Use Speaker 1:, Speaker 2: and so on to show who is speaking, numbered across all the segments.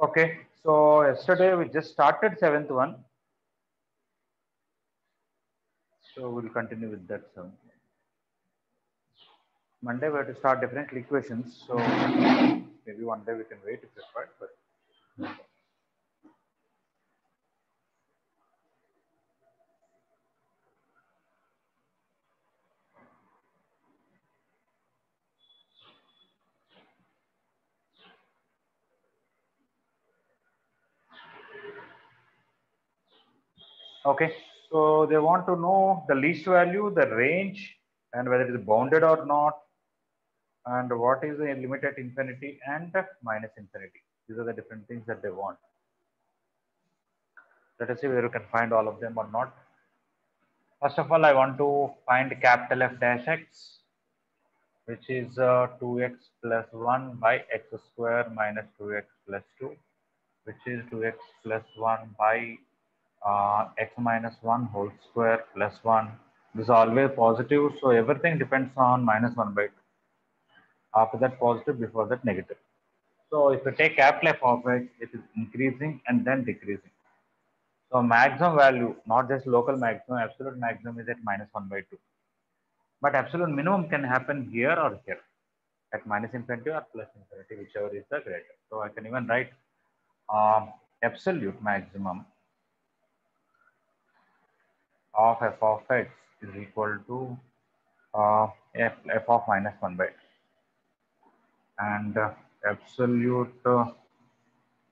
Speaker 1: Okay, so yesterday we just started seventh one. So we'll continue with that. So Monday we have to start differential equations. So maybe one day we can wait if required. But okay, so they want to know the least value, the range, and whether it is bounded or not, and what is the limit at infinity and minus infinity. These are the different things that they want. Let us see whether we can find all of them or not. First of all, I want to find capital F dash x, which is 2x plus 1 by x square minus 2x plus 2, which is 2x plus 1 by x minus 1 whole square plus 1. This is always positive, so everything depends on minus 1 by 2. After that positive, before that negative. So if you take capital F of x, it is increasing and then decreasing. So maximum value, not just local maximum, absolute maximum is at minus 1 by 2. But absolute minimum can happen here or here, at minus infinity or plus infinity, whichever is the greater. So I can even write absolute maximum of f of x is equal to f of minus 1 by 2. And absolute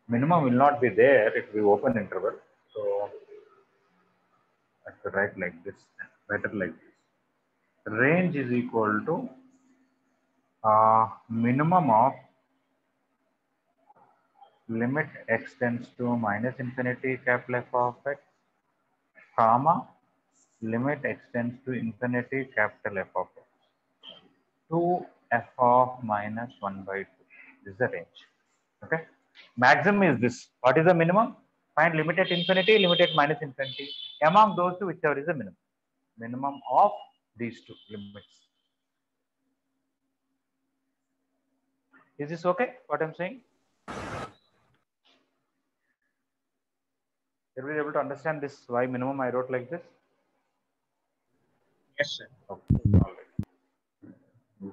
Speaker 1: minimum will not be there, it will be open interval. So I have to write like this, better like this. Range is equal to minimum of limit x tends to minus infinity capital F of x, comma, limit x tends to infinity capital F of x to f of minus 1 by 2. This is the range. Okay. Maximum is this. What is the minimum? Find limit at infinity, limit at minus infinity. Among those two, whichever is the minimum. Minimum of these two limits. Is this okay? What I'm saying? Are we able to understand this? Why minimum I wrote like this?
Speaker 2: Yes, sir.
Speaker 1: Okay. All right.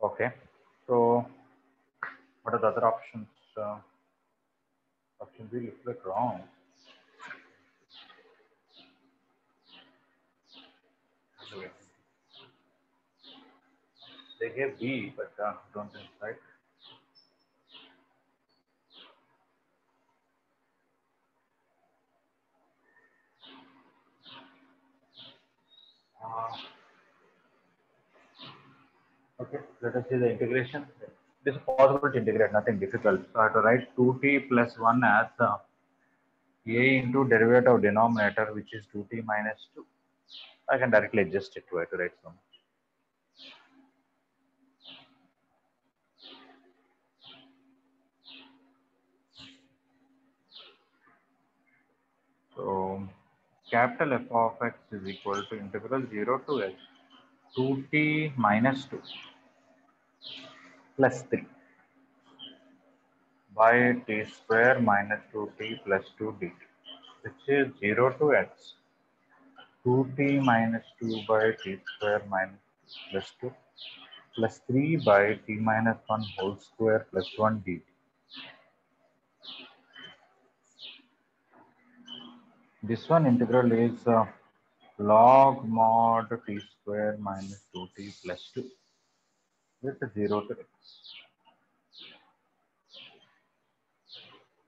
Speaker 1: Okay. So what are the other options? Option B looks like wrong. They gave B, but don't think right. Okay, let us see the integration. It is possible to integrate, nothing difficult. So I have to write 2t plus 1 as a into derivative of denominator, which is 2t minus 2. I can directly adjust it to it to write so much. So capital F of x is equal to integral 0 to x 2t minus 2 plus 3 by t square minus 2t plus 2 dt, which is 0 to x 2t minus 2 by t square minus plus 2 plus 3 by t minus 1 whole square plus 1 dt. This one integral is log mod t square minus 2t plus 2 with 0 to x.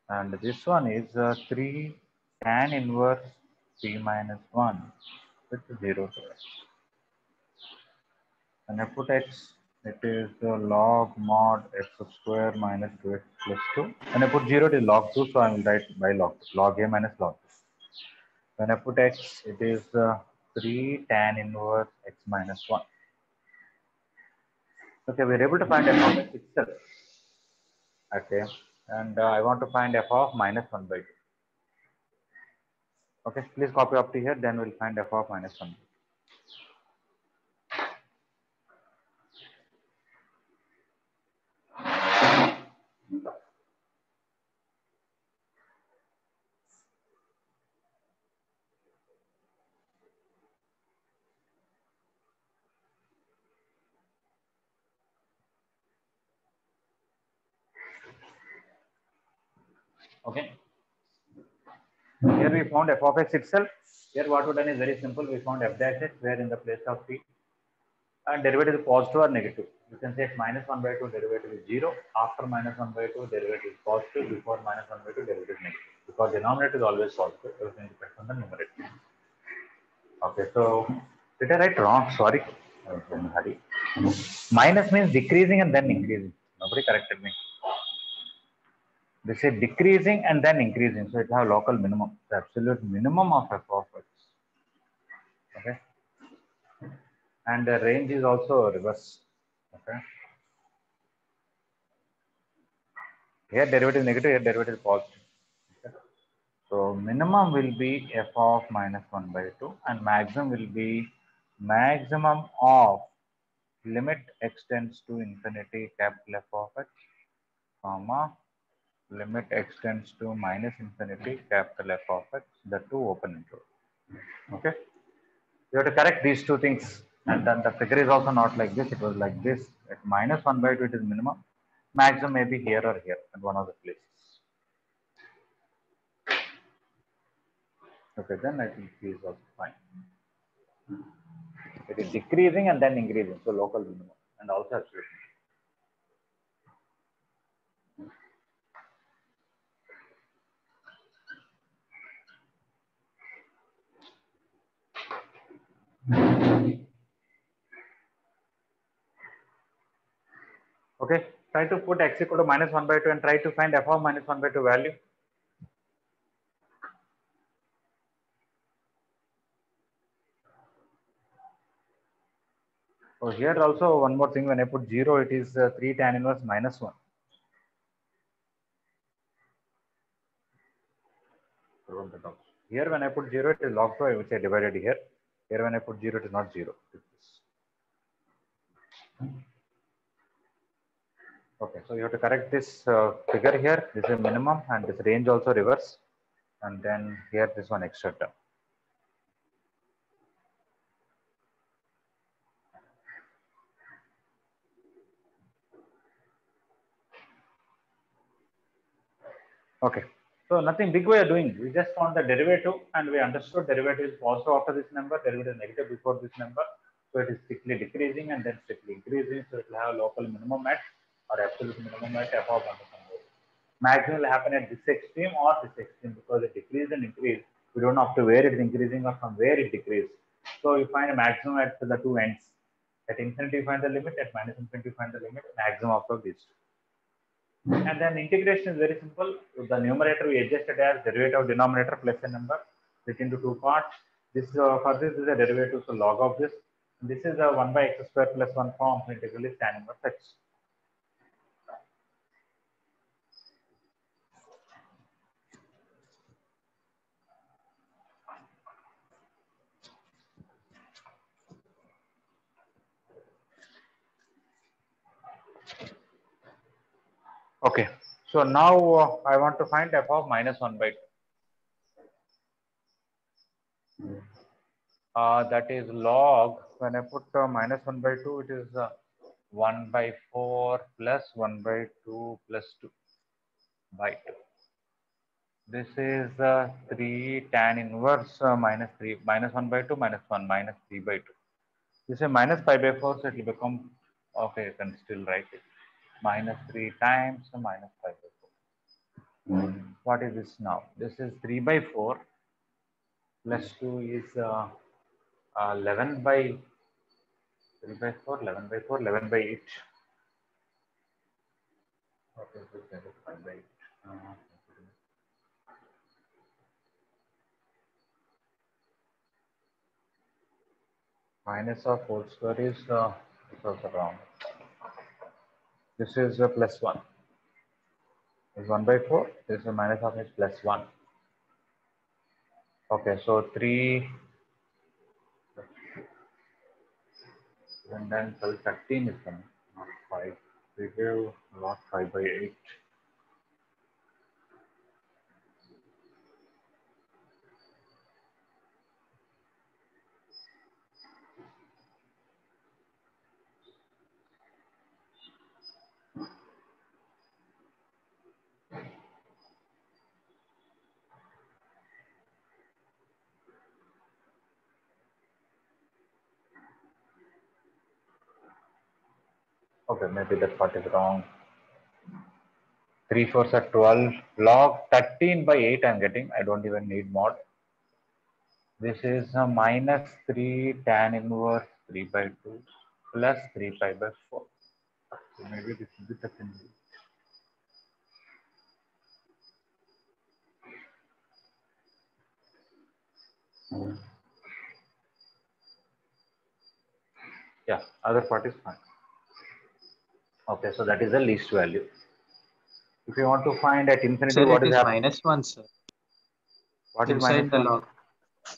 Speaker 1: And this one is 3 tan inverse t minus 1 with 0 to x. When I put x, it is log mod x square minus 2x plus 2. When I put 0, it is log 2, so I will write by log 2, log a minus log 2. When I put x, it is 3 tan inverse x minus 1. Okay, we are able to find f of x itself. Okay, and I want to find f of minus 1 by 2. Okay, please copy up to here, then we'll find f of minus 1 by 2. Okay. Here we found f of x itself. Here what we done is very simple. We found f dash x where in the place of t and derivative is positive or negative. You can say minus 1 by 2 derivative is 0. After minus 1 by 2 derivative is positive. Before minus 1 by 2 derivative is negative. Because denominator is always positive. Everything depends on the numerator. Okay, so did I write wrong? Sorry. I was in a hurry. Minus means decreasing and then increasing. Nobody corrected me. They say decreasing and then increasing. So it will have local minimum. The absolute minimum of f of x. Okay. And the range is also reverse. Okay. Here derivative negative, here derivative positive. Okay. So minimum will be f of minus 1 by 2 and maximum will be maximum of limit x tends to infinity capital F of x, comma, limit x tends to minus infinity capital F of x, the two open interval. Okay. You have to correct these two things. And then the figure is also not like this, it was like this. At minus 1 by 2 it is minimum. Maximum may be here or here at one of the places. Okay, then I think P is also fine. It is decreasing and then increasing, so local minimum and also absolute minimum. Okay, try to put x equal to minus 1 by 2 and try to find f of minus 1 by 2 value. So here also one more thing, when I put 0, it is 3 tan inverse minus 1. Here when I put 0, it is log 2, which I divided here. Here when I put 0, it is not 0. Okay, so you have to correct this figure here. This is minimum and this range also reverse. And then here this one extra term. Okay, so nothing big we are doing. We just found the derivative and we understood derivative is positive after this number, derivative is negative before this number. So it is strictly decreasing and then strictly increasing. So it will have local minimum at or absolute minimum at f of 1. Maximum will happen at this extreme or this extreme because it decrease and increase. We don't know up to where it is increasing or from where it decreases. So you find a maximum at the two ends. At infinity, you find the limit. At minus infinity, you find the limit. Maximum of these two. And then integration is very simple. The numerator we adjusted as derivative of denominator plus a number, split into two parts. This for this is a derivative, so log of this. This is a 1 by x square plus 1 form. So integral is tan inverse x. Okay. So now I want to find f of minus 1 by 2. That is log, when I put minus 1 by 2, it is 1 by 4 plus 1 by 2 plus 2 by 2. This is 3 tan inverse minus 3, minus 1 by 2 minus 1 minus 3 by 2. This is minus 5 by 4, so it will become, okay, you can still write it. Minus 3 times minus 5 by 4. What is this now? This is 3 by 4 plus 2 is 11 by 3 by 4, 11 by 4, 11 by 8. Okay, so 5 by 8. Minus of whole square is also wrong. This is plus 1. This is 1 by 4. This is minus of is plus 1. Okay, so 3 and then 12, 13 is coming, not 5. We give not 5 by 8. Okay, maybe that part is wrong. 3 4s are 12. Log 13 by 8 I'm getting. I don't even need mod. This is a minus 3 tan inverse 3 by 2 plus 3 pi by 4. So maybe this will be 13. Yeah, other part is fine. Okay, so that is the least value. If you want to find at infinity,
Speaker 2: Sir,
Speaker 1: what
Speaker 2: it
Speaker 1: is
Speaker 2: is
Speaker 1: happening?
Speaker 2: minus 1, sir.
Speaker 1: What is minus
Speaker 2: Inside the
Speaker 1: 1?
Speaker 2: log.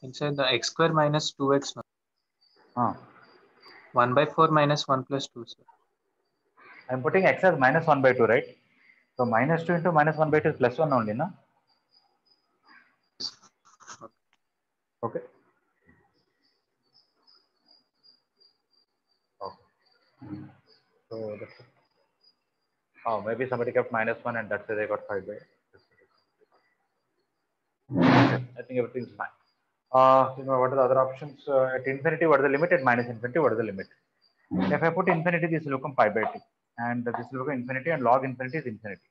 Speaker 2: Inside the x square minus 2x.
Speaker 1: Huh.
Speaker 2: 1 by 4 minus 1 plus 2, sir.
Speaker 1: I'm putting x as minus 1 by 2, right? So minus 2 into minus 1 by 2 is plus 1 only, no? Okay. Okay. So that's it. Oh, maybe somebody kept minus 1 and that's why they got 5 by 8. I think everything is fine. What are the other options? At infinity, what is the limit? At minus infinity, what is the limit? If I put infinity, this will become pi by 2. And this will become infinity and log infinity is infinity.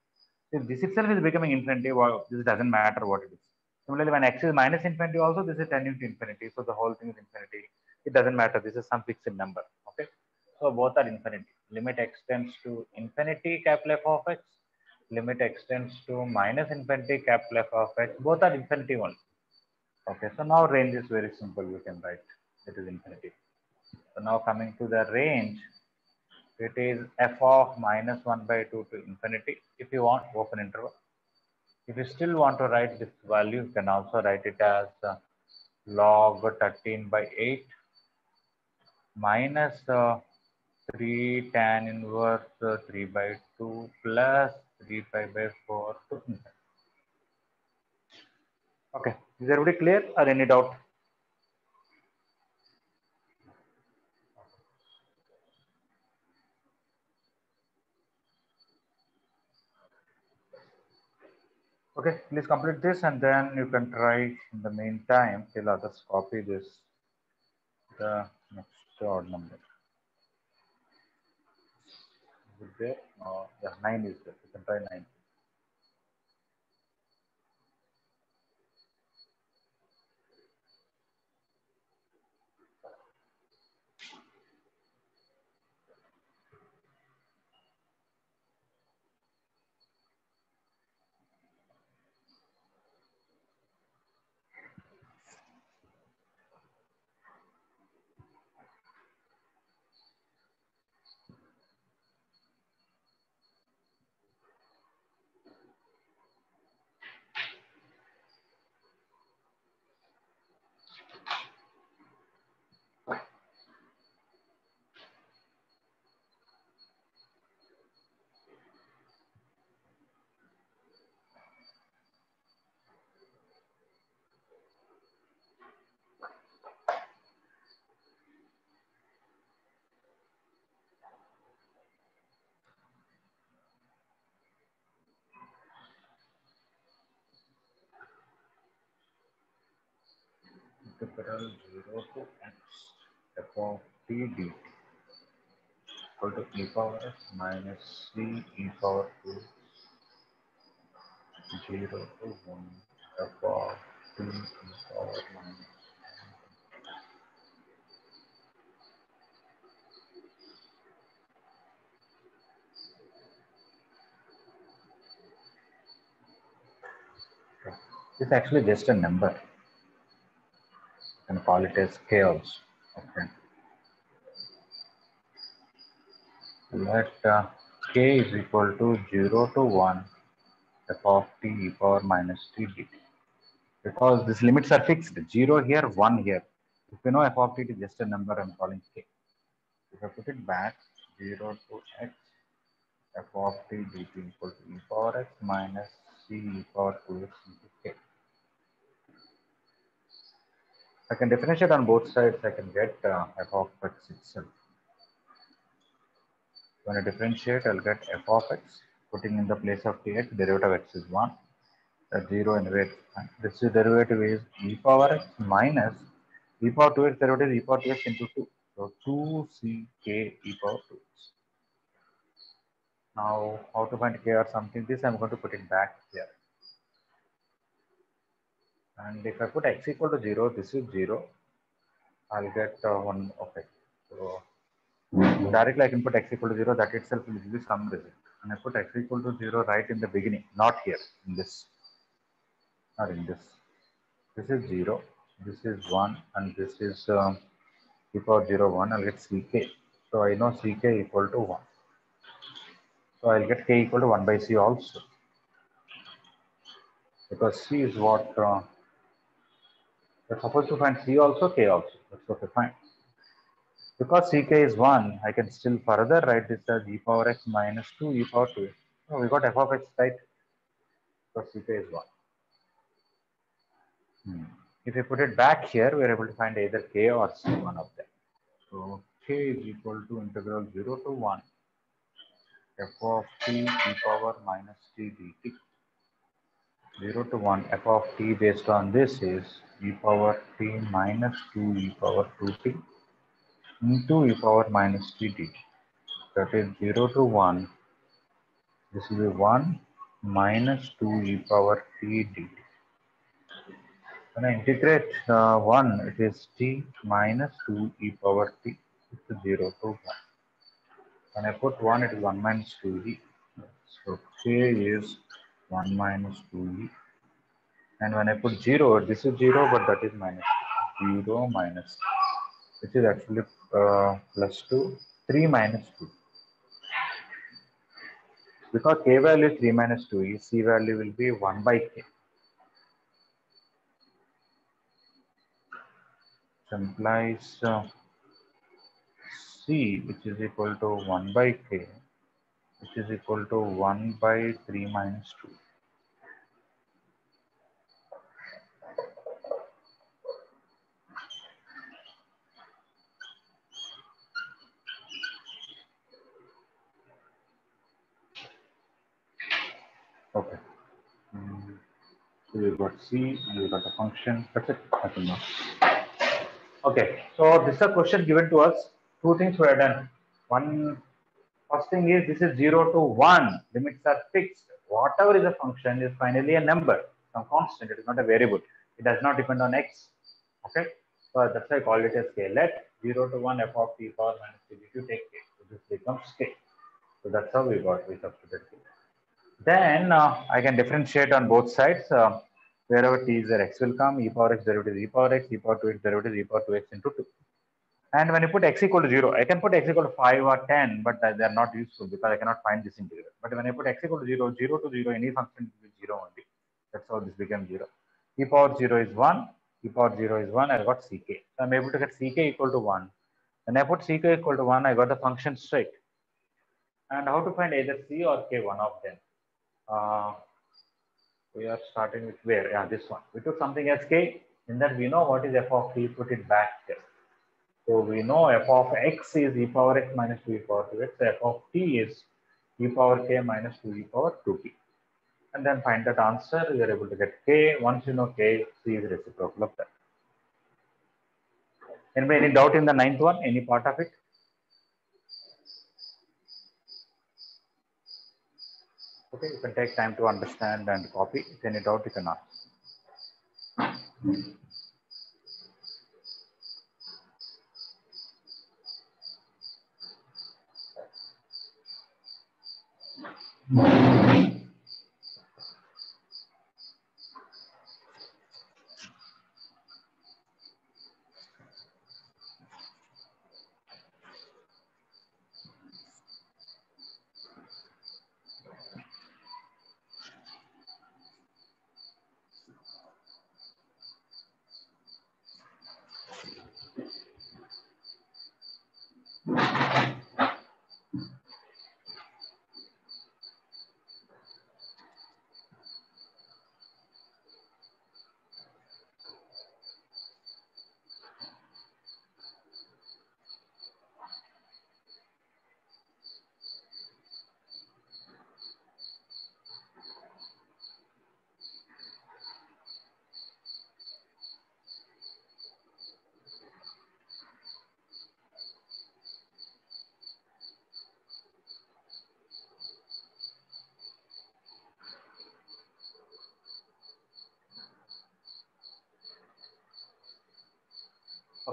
Speaker 1: If this itself is becoming infinity, well, this doesn't matter what it is. Similarly, when x is minus infinity also, this is 10 into infinity. So the whole thing is infinity. It doesn't matter. This is some fixed number. Okay. So both are infinity. Limit extends to infinity capital F of x. Limit extends to minus infinity capital F of x. Both are infinity only. Okay. So now range is very simple. You can write it is infinity. So now coming to the range, it is f of minus 1 by 2 to infinity. If you want open interval. If you still want to write this value, you can also write it as log 13 by 8 minus 3 tan inverse 3 by 2 plus 3 pi by 4 to infinity. Okay, is everybody clear or any doubt? Okay, please complete this and then you can try in the meantime till others copy this, the next odd number. Is it there? Yeah, 9 is there. You can try 9. Integral 0 to x f of t dt equal to e power s minus c e power 2 0 to 1 f of t e power minus. It's actually just a number. You can call it as k also. Okay. Let k is equal to 0 to 1 f of t e power minus t dt. Because these limits are fixed. 0 here, 1 here. If you know f of t is just a number, I'm calling k. If I put it back, 0 to x f of t dt equal to e power x minus c e power 2x into k. I can differentiate on both sides. I can get f of x itself. When I differentiate, I'll get f of x. Putting in the place of t x, derivative of x is 1. That 0 anyway. This derivative is e power x minus e power 2x derivative is e power 2x into 2. So 2ck e power 2x. Now, how to find k or something? This I'm going to put it back here. And if I put x equal to 0, this is 0. I'll get 1 of x. So directly I can put x equal to 0. That itself will give you some result. And I put x equal to 0 right in the beginning, not here, in this, or in this. This is 0, this is 1, and this is e power 0, 1. I'll get ck. So I know ck equal to 1. So I'll get k equal to 1 by c also. Because c is what we're supposed to find, c also, k also. That's okay, fine. Because ck is 1, I can still further write this as e power x minus 2 e power 2. So we got f of x right, because ck is 1. If you put it back here, we're able to find either k or c, one of them. So k is equal to integral 0 to 1 f of t e power minus t dt. 0 to 1 f of t based on this is e power t minus 2 e power 2t into e power minus t dt. That is 0 to 1. This will be 1 minus 2 e power t dt. When I integrate 1, it is t minus 2 e power t. It's 0 to 1. When I put 1, it is 1 minus 2e. So k is 1 minus 2e. And when I put 0, this is 0, but that is minus 2. 0 minus, which is actually plus 2, 3 minus 2. Because k value is 3 minus 2e, c value will be 1 by k. Which implies c, which is equal to 1 by k, which is equal to 1 by 3 minus 2. Okay. So we got c and we got a function. That's it. Nothing more. Okay. So this is a question given to us. Two things we have done. One, first thing is this is 0 to 1. Limits are fixed. Whatever is a function is finally a number, some constant. It is not a variable. It does not depend on x. Okay. So that's why I call it as k. Let 0 to 1 f of t power minus t. If you take k, so this becomes k. So that's how we substituted k. Then I can differentiate on both sides. Wherever t is there, x will come, e power x derivative is e power x, e power 2x derivative is e power 2x into 2. And when you put x equal to 0, I can put x equal to 5 or 10, but they are not useful because I cannot find this integral. But when I put x equal to 0, 0 to 0, any function will be 0 only. That's how this becomes 0. E power 0 is 1, e power 0 is 1, I got ck. So I'm able to get ck equal to 1. When I put ck equal to 1, I got the function straight. And how to find either c or k, one of them. We are starting with where? Yeah, this one. We took something as k. In that we know what is f of t, put it back here. So we know f of x is e power x minus 2 e power 2x. So f of t is e power k minus 2 e power 2t. And then find that answer. We are able to get k. Once you know k, c is reciprocal of that. Anybody, any doubt in the ninth one? Any part of it? Okay, you can take time to understand and copy. If any doubt, you can ask.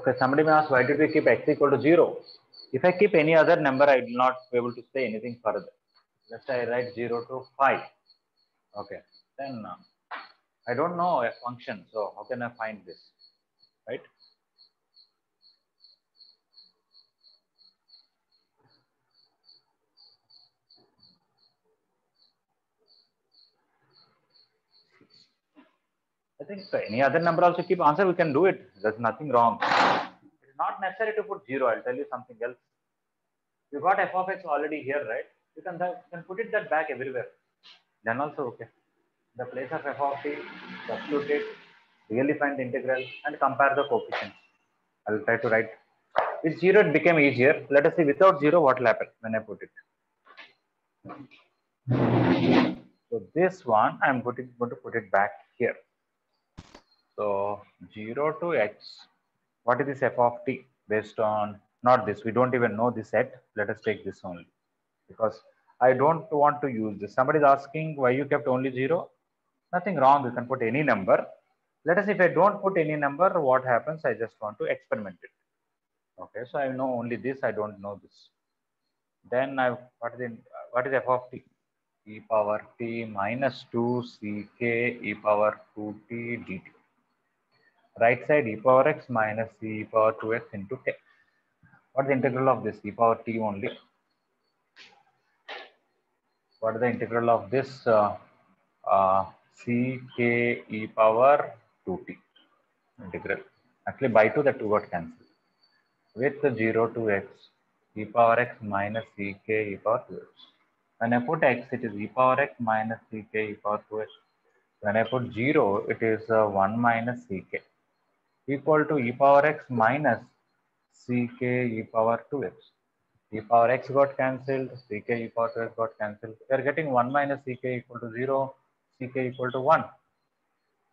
Speaker 1: Okay, somebody may ask, why did we keep x equal to 0? If I keep any other number, I will not be able to say anything further. Let's say I write 0 to 5. Okay, then I don't know a function, so how can I find this, right? I think any other number also keep answer, we can do it. There's nothing wrong. It's not necessary to put 0. I'll tell you something else. You got f of x already here, right? You can put it that back everywhere. Then also okay. The place of f of t, substitute it, really find the integral and compare the coefficients. I will try to write. With 0 it became easier. Let us see without 0 what will happen when I put it. So this one I am going to put it back here. So 0 to x, what is this f of t based on, not this, we don't even know this set. Let us take this only because I don't want to use this. Somebody is asking why you kept only 0. Nothing wrong, you can put any number. Let us, if I don't put any number, what happens? I just want to experiment it. Okay, so I know only this, I don't know this. Then what is f of t? E power t minus 2 ck e power 2t dt. Right side e power x minus e power 2x into k. What is the integral of this? E power t only. What is the integral of this? Ck e power 2t integral. Actually, by 2 the 2 got cancelled. With 0 to x e power x minus ck e power 2x. When I put x, it is e power x minus ck e power 2x. When I put 0, it is 1 minus ck equal to e power x minus ck e power 2x. E power x got cancelled, ck e power 2x got cancelled. We are getting 1 minus ck equal to 0, ck equal to 1.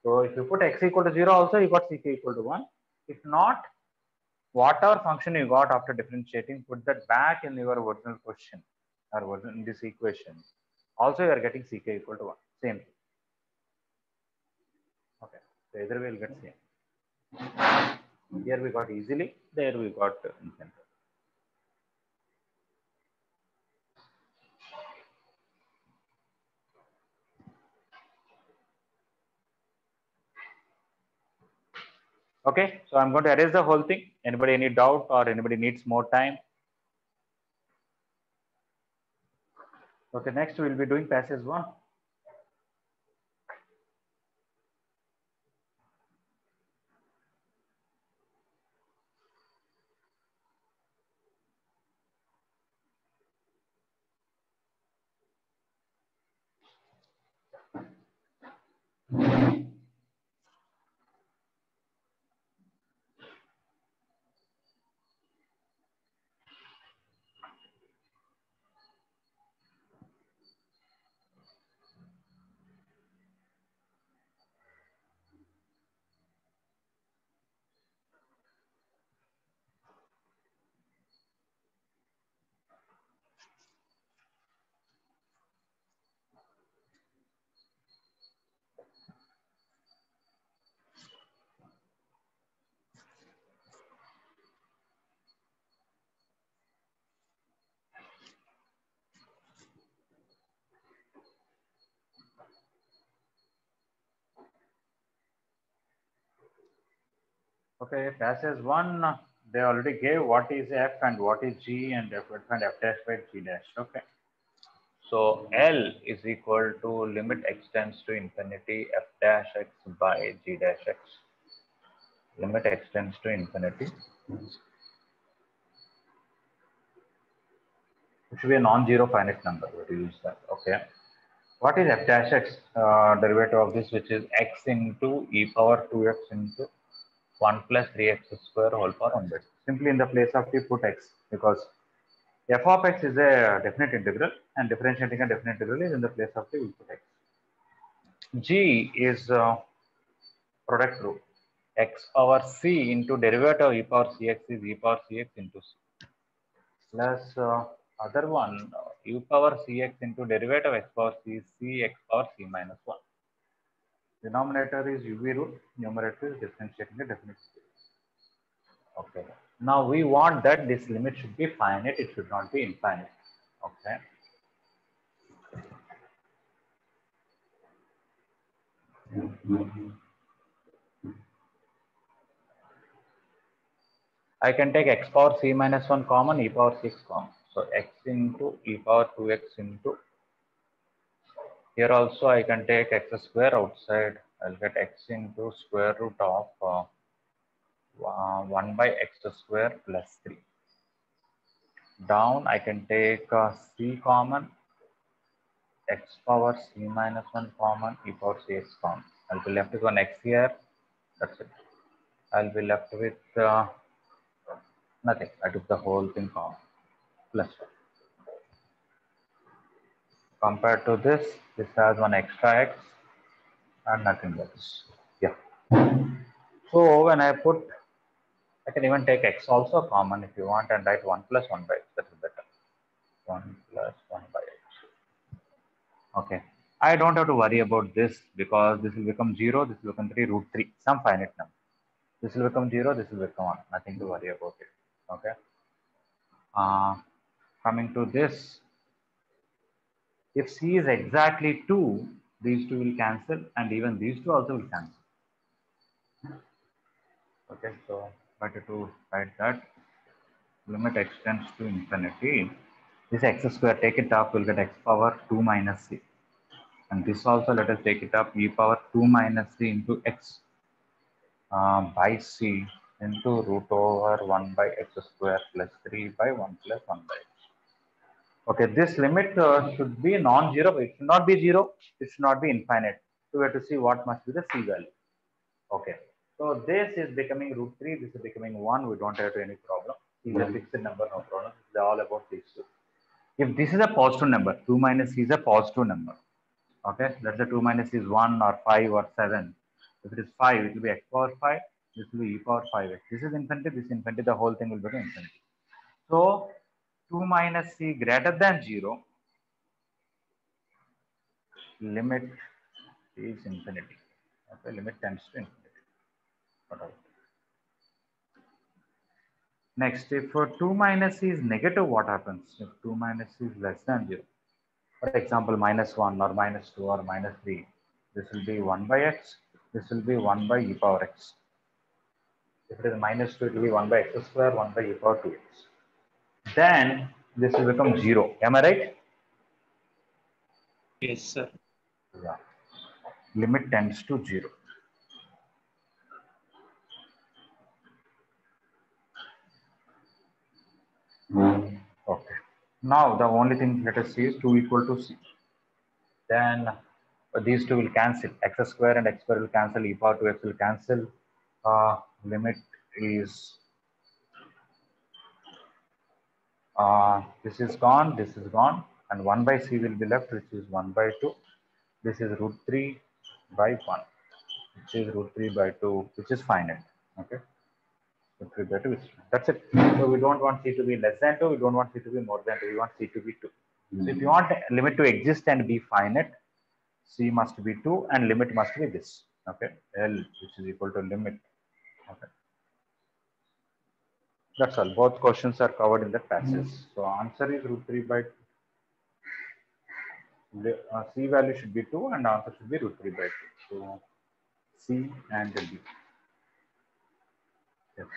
Speaker 1: So if you put x equal to 0 also, you got ck equal to 1. If not, whatever function you got after differentiating, put that back in your original question or in this equation. Also, you are getting ck equal to 1. Same. Okay. So either way, we'll get same. Here we got easily, there we got infinite. Okay, so I'm going to erase the whole thing. Anybody any doubt or anybody needs more time? Okay, next we'll be doing passage 1. Okay, passage 1, they already gave what is f and what is g and f and f dash by g dash. Okay. So L is equal to limit x tends to infinity f dash x by g dash x. Limit x tends to infinity. It should be a non-zero finite number. We use that. Okay. What is f dash x? Derivative of this, which is x into e power 2x into 1 plus 3x square whole power 100. Simply in the place of t put x, because f of x is a definite integral and differentiating a definite integral is in the place of t we put x. G is product rule. X power c into derivative of e power cx is e power cx into c. Plus other one, u power cx into derivative of x power c, c x power c minus 1. Denominator is uv rule, numerator is differentiating a definite integral. Okay. Now we want that this limit should be finite, it should not be infinite. Okay. I can take x power c minus 1 common, e power 6 common. So x into e power 2x into, here also I can take x square outside, I'll get x into square root of 1 by x square plus 3. Down I can take c common, x power c minus 1 common, e power cx common. I'll be left with one x here, that's it. I'll be left with nothing. I took the whole thing common, plus 1. Compared to this has one extra x and nothing else. Yeah. So when I put, I can even take x also common if you want and write 1 plus 1 by x. That is better. 1 plus 1 by x. Okay. I don't have to worry about this because this will become 0, this will become 3, root 3, some finite number. This will become 0, this will become 1. Nothing to worry about it. Okay. Coming to this, if c is exactly 2, these two will cancel and even these two also will cancel. Okay, so better to write that limit extends to infinity. This x square, take it up, we'll get x power 2 minus c. And this also, let us take it up, e power 2 minus c into x by c into root over 1 by x square plus 3 by 1 plus 1 by x. Okay, this limit should be non-zero, but it should not be 0, it should not be infinite. So we have to see what must be the c value. Okay, so this is becoming root 3, this is becoming 1, we don't have any problem. C is a fixed number, no problem. It's all about these two. If this is a positive number, 2 minus c is a positive number. Okay, let's say 2 minus c is 1 or 5 or 7. If it is 5, it will be x power 5, this will be e power 5x. This is infinity, this is infinity, the whole thing will become infinity. So 2 minus c greater than 0, limit is infinity. Okay, limit tends to infinity. Whatever. Next, if 2 minus c is negative, what happens? If 2 minus c is less than 0, for example, minus 1 or minus 2 or minus 3, this will be 1 by x, this will be 1 by e power x. If it is minus 2, it will be 1 by x square, 1 by e power 2x. Then this will become 0. Am I right?
Speaker 2: Yes, sir.
Speaker 1: Yeah. Limit tends to 0. Okay. Now the only thing let us see is 2 equal to c. Then these two will cancel. X square and x square will cancel. E power 2x will cancel. Limit is this is gone, and 1 by c will be left, which is 1 by 2. This is root 3 by 1, which is root 3 by 2, which is finite. Okay. Root 3 by 2 is that's it. So we don't want c to be less than 2, we don't want c to be more than 2, we want c to be 2. So if you want a limit to exist and be finite, c must be 2 and limit must be this. Okay. L, which is equal to limit. Okay. That's all. Both questions are covered in the passage. So answer is root 3 by c value should be 2 and answer should be root 3 by 2. So C and D. Yes.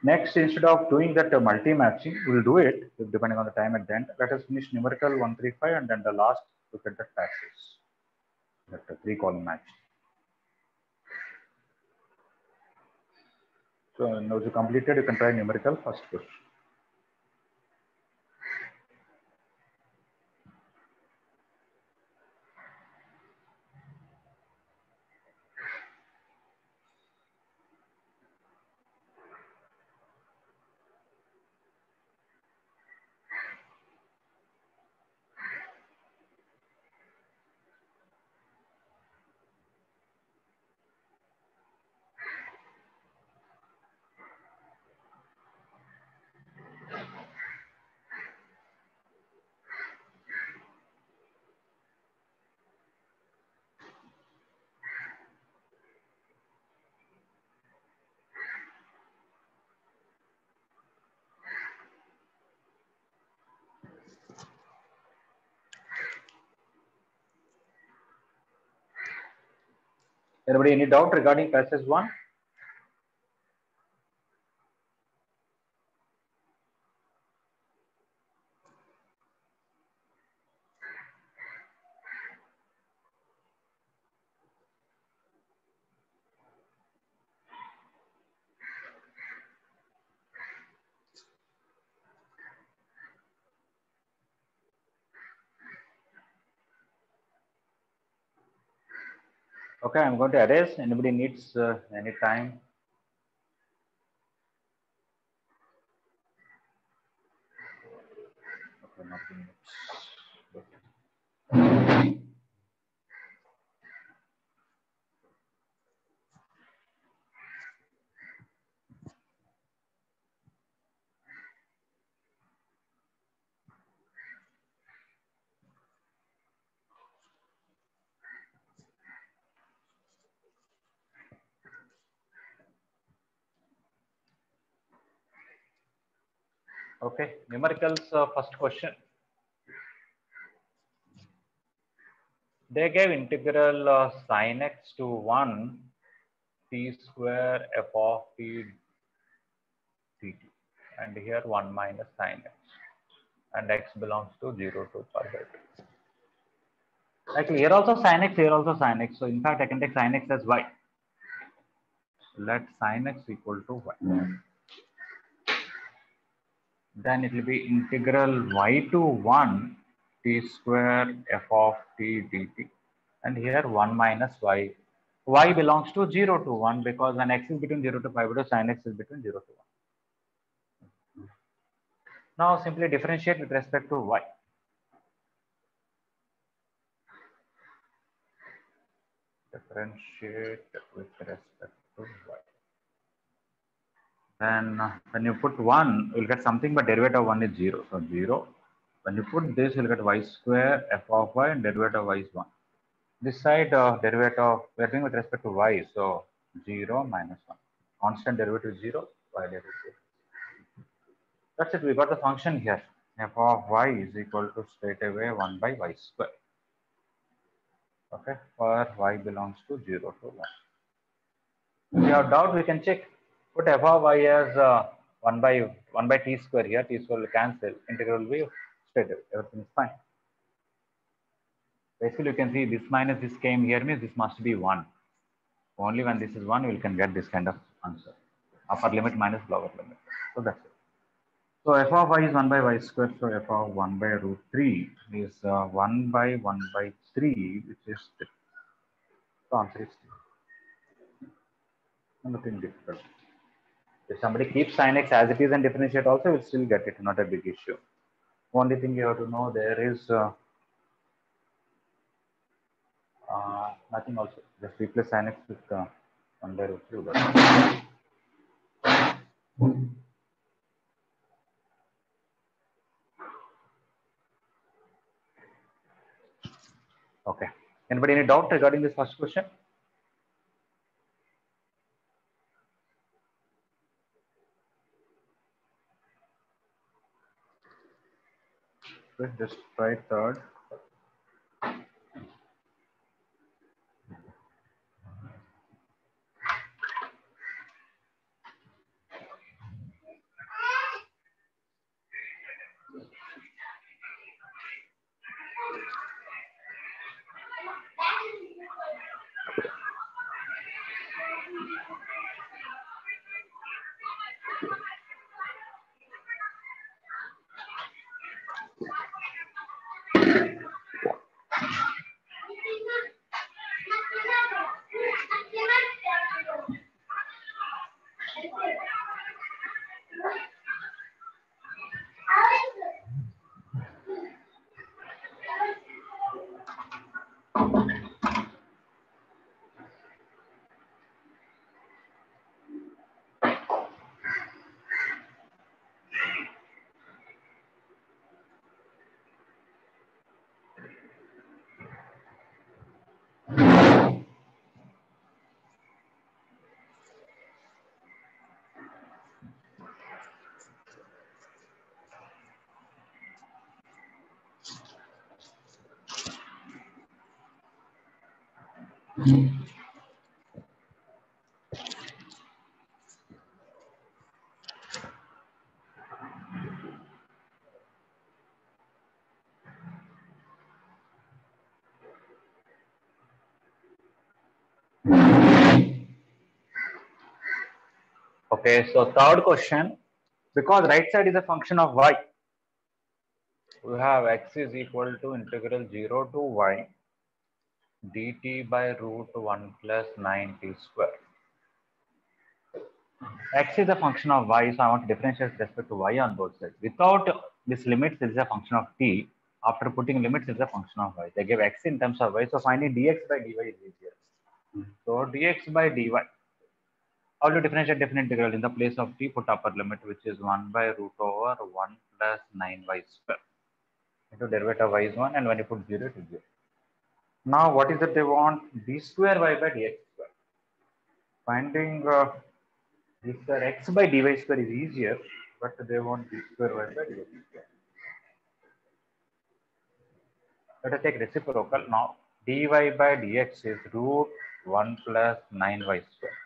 Speaker 1: Next, instead of doing that multi-matching, we'll do it depending on the time at the end. Let us finish numerical 135 and then the last look at the passage. That 3-column match. So now you completed, you can try numerical first question. Anybody any doubt regarding passage 1? Okay, I'm going to erase. Anybody needs any time? Okay, nothing. Okay, numericals first question. They gave integral sin x to 1 t square f of t dt, and here 1 minus sin x, and x belongs to 0 to pi by 2. Actually, here also sin x, here also sin x. So in fact, I can take sin x as y. Let sin x equal to y. Then it will be integral y to 1 t square f of t dt. And here 1 minus y. Y belongs to 0 to 1 because when x is between 0 to pi by 2, sin x is between 0 to 1. Now simply differentiate with respect to y. Differentiate with respect to y. Then when you put 1, you'll get something, but derivative of 1 is 0. So 0. When you put this, you'll get y square f of y, and derivative of y is 1. This side derivative, we are doing with respect to y. So 0 minus 1. Constant derivative is 0, y derivative. That's it. We got the function here. F of y is equal to straight away 1 by y square. Okay, for y belongs to 0 to 1. If you have doubt, we can check. Put f of y as 1 by t square here. T square will cancel. Integral will be straight away. Everything is fine. Basically, you can see this minus this came here means this must be 1. Only when this is 1, you can get this kind of answer. Upper limit minus lower limit. So that's it. So f of y is 1 by y square. So f of 1 by root 3 is 1 by 1 by 3, which is 3. So answer is 3. Nothing difficult. If somebody keeps sin x as it is and differentiate also, we'll still get it. Not a big issue. Only thing you have to know, there is nothing also. Just replace sin x with 1 by root 3. Okay. Anybody any doubt regarding this first question? Let's just try third. Okay, so third question, because right side is a function of y, we have x is equal to integral 0 to y dt by root 1 plus 9t square. X is a function of y, so I want to differentiate with respect to y on both sides. Without this limits, it is a function of t. After putting limits, it is a function of y. They give x in terms of y, so finding dx by dy is easier. So dx by dy, how to differentiate definite integral? In the place of t, put upper limit, which is 1 by root over 1 plus 9y square. Into derivative of y is 1, and when you put 0, it is 0. Now, what is it they want? d square y by dx square. Finding this x by dy square is easier, but they want d square y by dx square. Let us take reciprocal. Now, dy by dx is root 1 plus 9y square.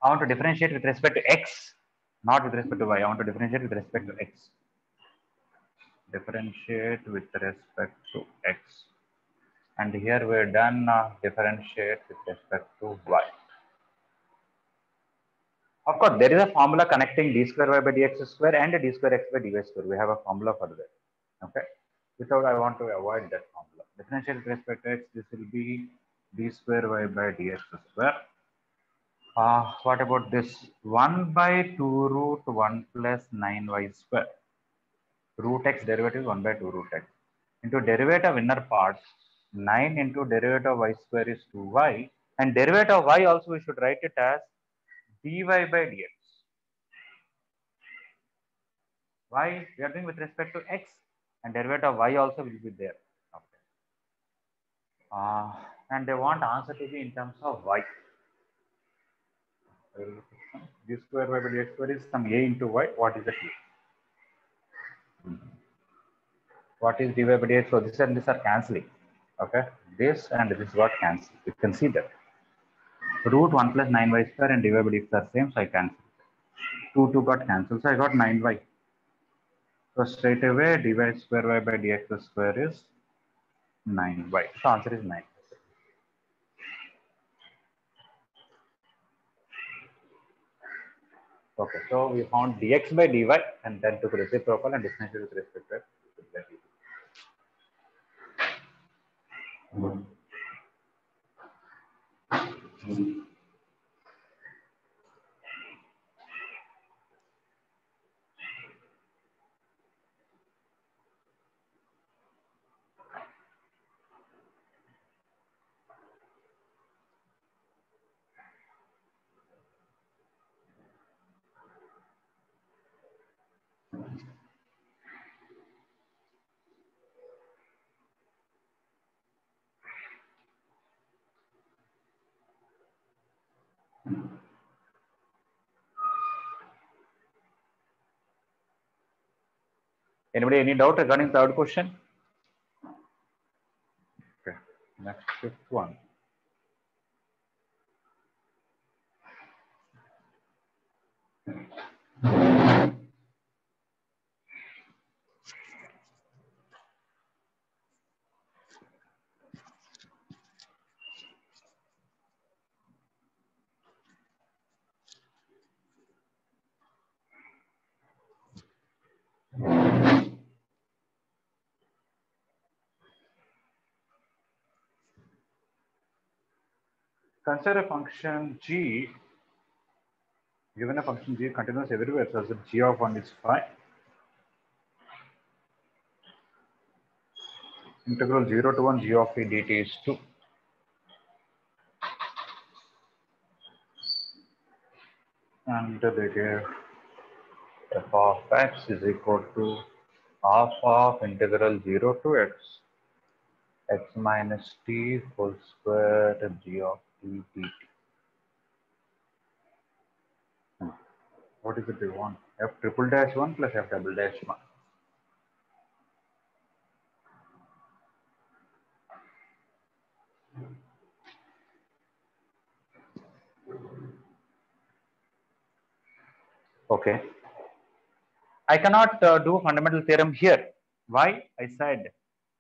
Speaker 1: I want to differentiate with respect to x, not with respect to y. I want to differentiate with respect to x. Differentiate with respect to x. And here we're done differentiate with respect to y. Of course, there is a formula connecting d square y by dx square and d square x by dy square. We have a formula for that. Okay. Without, I want to avoid that formula. Differentiate with respect to x, this will be d square y by dx square. What about this? 1 by 2 root 1 plus 9y square. Root x derivative 1 by 2 root x. Into derivative inner parts, 9 into derivative of y square is 2y. And derivative of y also we should write it as dy by dx. Y we are doing with respect to x, and derivative of y also will be there. Okay. And they want answer to be in terms of y. D square y by dx square is some a into y. What is the t? What is dy by dx? So this and this are cancelling. Okay, this and this got cancelled. You can see that. Root 1 plus 9y square and dy by dx are same, so I cancel. 2 got cancelled, so I got 9y. So straight away dy square y by dx square is 9y. So answer is 9. Okay, so we found dx by dy and then took reciprocal and differentiated with respect to x. Anybody any doubt regarding third question? Okay, next fifth one. Consider a function g, given a function g continuous everywhere, so that g of 1 is 5. Integral 0 to 1 g of e dt is 2. And they give f of x is equal to half of integral 0 to x minus t whole square g of e dt. What is it they want? F triple dash 1 plus f double dash 1. Okay. I cannot do fundamental theorem here. Why? I said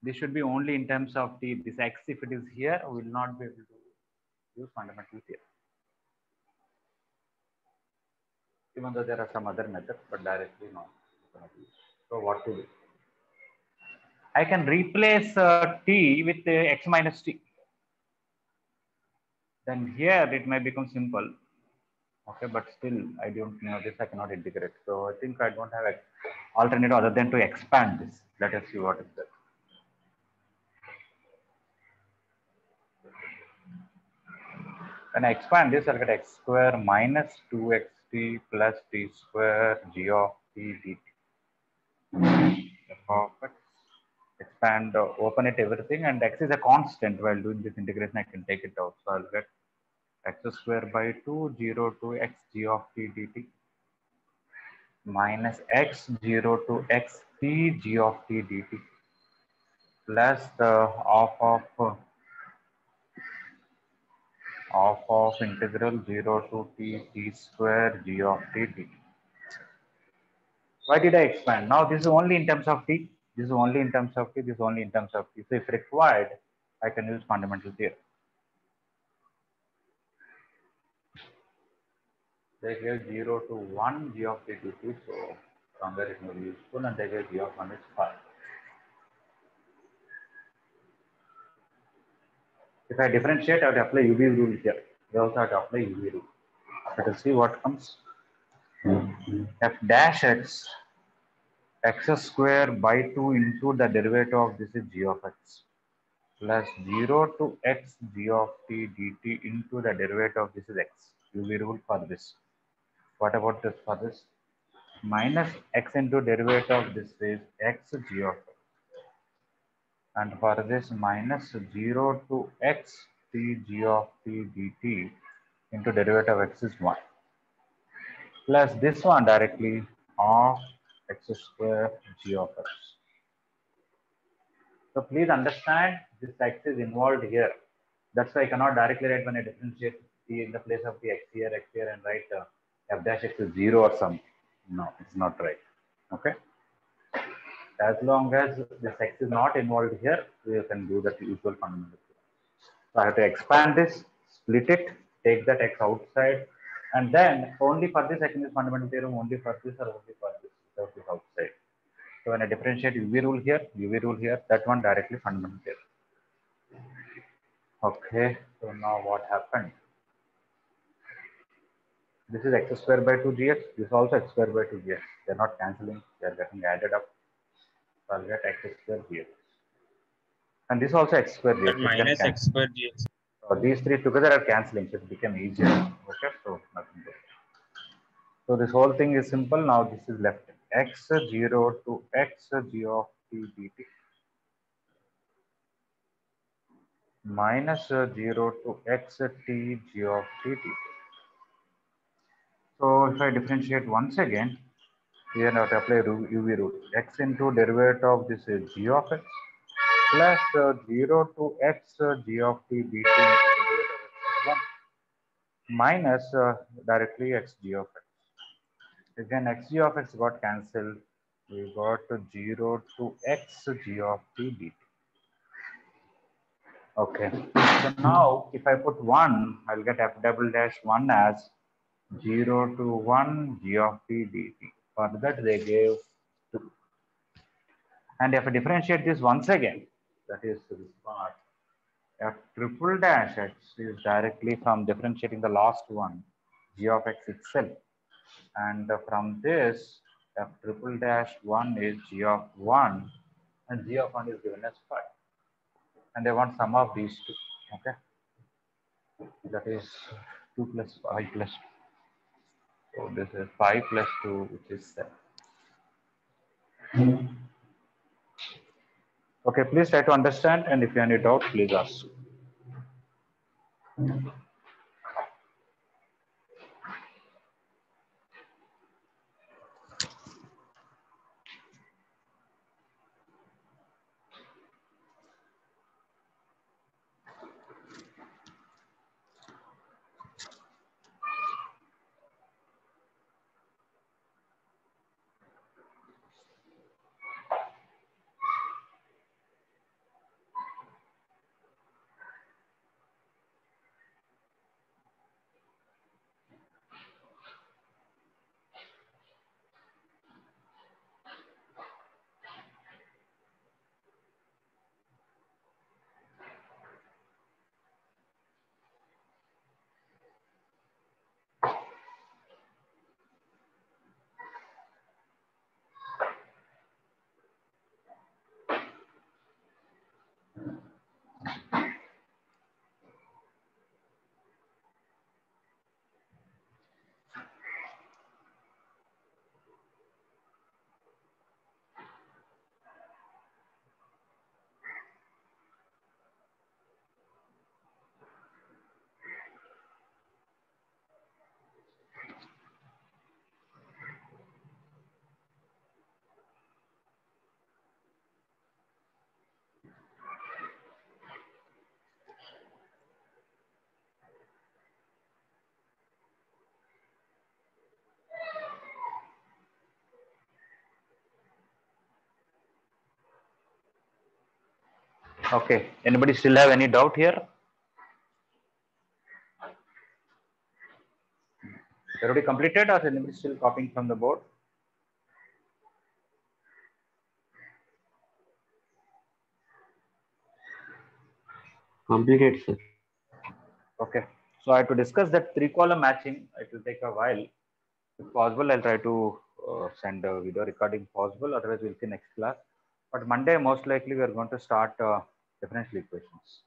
Speaker 1: this should be only in terms of t. This x, if it is here, we will not be able to. use fundamental theorem. Even though there are some other methods, but directly no. So what to do? I can replace t with x minus t. Then here it may become simple. Okay, but still I don't know this. I cannot integrate. So I think I don't have an alternative other than to expand this. Let us see what is that. When I expand this, I'll get x square minus 2xt plus t square g of t dt. F of x. Expand, open it everything, and x is a constant. While doing this integration, I can take it out. So I'll get x square by 2, 0 to x g of t dt minus x 0 to x t g of t dt plus the of integral 0 to t square g of t dt. Why did I expand? Now this is only in terms of t. This is only in terms of t. This is only in terms of t. So if required, I can use fundamental theorem. They gave 0 to 1 g of t dt. So somewhere it may be useful, and they gave g of 1 is 5. If I differentiate, I have to apply UV rule here. We also have to apply UV rule. Let us see what comes. F dash x square by 2 into the derivative of this is g of x plus 0 to x g of t dt into the derivative of this is x. UV rule for this. What about this for this? Minus x into derivative of this is x g of x. And for this minus 0 to x t g of t dt into derivative of x is 1. Plus this one directly of x square g of x. So please understand this x is involved here. That's why I cannot directly write when I differentiate t in the place of the x here, and write f dash x is 0 or something. No, it's not right. Okay. As long as this x is not involved here, we can do the usual fundamental. So I have to expand this, split it, take that x outside, and then only for this I can use fundamental theorem, only for this or only for this, without this outside. So when I differentiate UV rule here, that one directly fundamental theorem. Okay, so now what happened? This is x square by 2 gx, this is also x square by 2 gx. They're not cancelling, they're getting added up. So I'll get x square gx. And this also x square gx.
Speaker 2: Minus x square gx.
Speaker 1: So these three together are cancelling, so it became easier. Okay, so nothing good. So this whole thing is simple. Now this is left x 0 to x g of t dt minus 0 to x t g of t dt. So if I differentiate once again, here now to apply UV rule, x into derivative of this is g of x plus 0 to x g of t dt minus directly x g of x. Again, x g of x got cancelled. We got 0 to x g of t dt. Okay. So now if I put 1, I'll get f double dash 1 as 0 to 1 g of t dt. For that they gave 2. And if I differentiate this once again, that is this part, f triple dash x is directly from differentiating the last one, g of x itself. And from this, f triple dash 1 is g of 1, and g of 1 is given as 5. And they want sum of these two. Okay. That is 2 plus 5 plus 2. So this is 5 plus 2, which is 7. Okay, please try to understand, and if you have any doubt, please ask. Okay. Anybody still have any doubt here? Already completed, or anybody still copying from the board?
Speaker 3: Completed, sir.
Speaker 1: Okay. So I have to discuss that three column matching. It will take a while. If possible, I'll try to send a video recording possible. Otherwise, we'll see next class. But Monday, most likely, we are going to start differential equations.